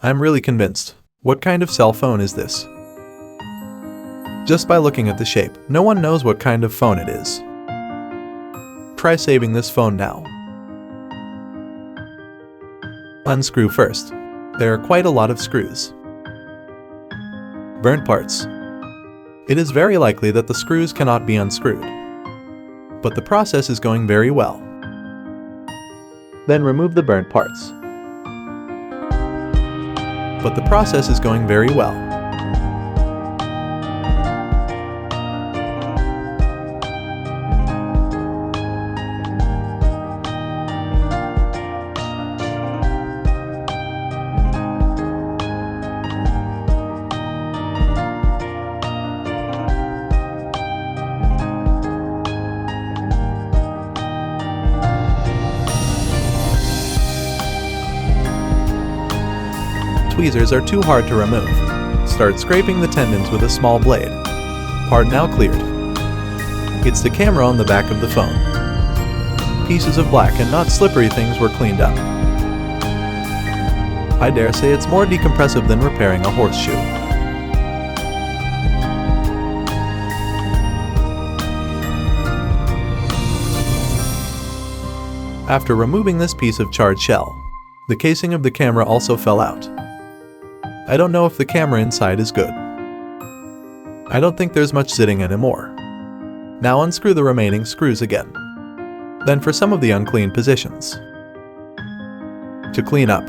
I'm really convinced. What kind of cell phone is this? Just by looking at the shape, no one knows what kind of phone it is. Try saving this phone now. Unscrew first. There are quite a lot of screws. Burnt parts. It is very likely that the screws cannot be unscrewed. But the process is going very well. Then remove the burnt parts. But the process is going very well. Tweezers are too hard to remove. Start scraping the tendons with a small blade. Part now cleared. It's the camera on the back of the phone. Pieces of black and not slippery things were cleaned up. I dare say it's more decompressive than repairing a horseshoe. After removing this piece of charred shell, the casing of the camera also fell out. I don't know if the camera inside is good. I don't think there's much sitting anymore. Now unscrew the remaining screws again. Then for some of the unclean positions. To clean up.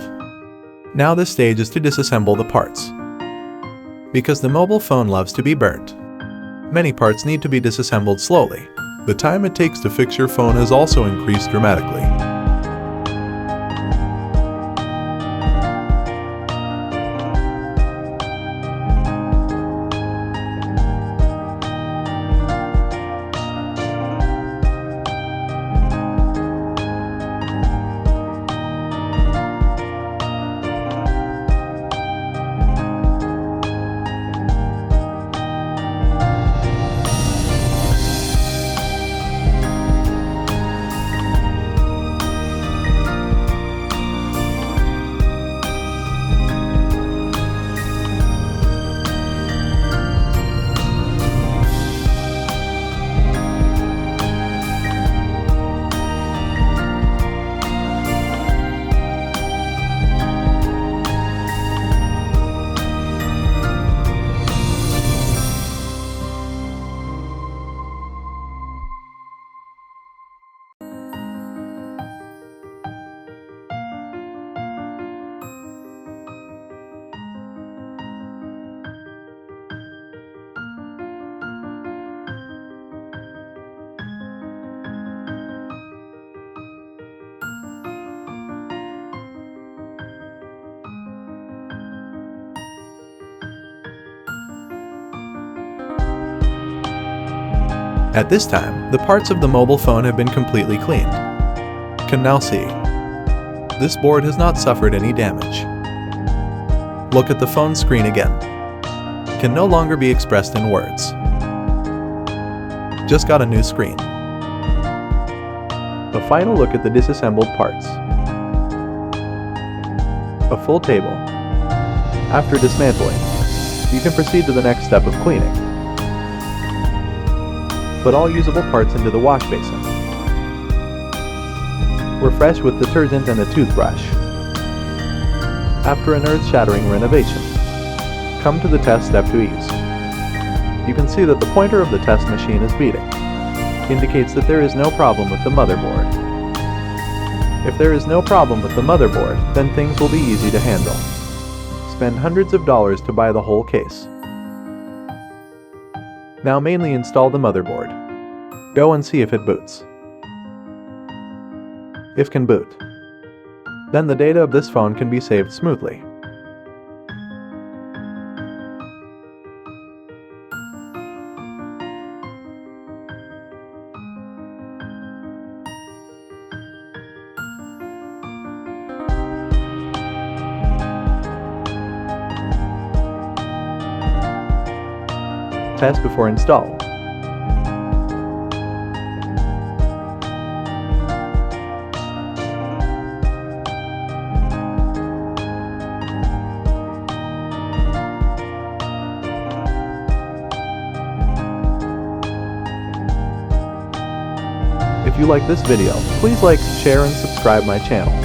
Now this stage is to disassemble the parts. Because the mobile phone loves to be burnt, many parts need to be disassembled slowly. The time it takes to fix your phone has also increased dramatically. At this time, the parts of the mobile phone have been completely cleaned. Can now see. This board has not suffered any damage. Look at the phone screen again. Can no longer be expressed in words. Just got a new screen. A final look at the disassembled parts. A full table. After dismantling, you can proceed to the next step of cleaning. Put all usable parts into the wash basin. Refresh with detergent and a toothbrush. After an earth-shattering renovation, come to the test step to ease. You can see that the pointer of the test machine is beating. Indicates that there is no problem with the motherboard. If there is no problem with the motherboard, then things will be easy to handle. Spend hundreds of dollars to buy the whole case. Now mainly install the motherboard. Go and see if it boots. If can boot, then the data of this phone can be saved smoothly. Test before install. If you like this video, please like, share and subscribe my channel.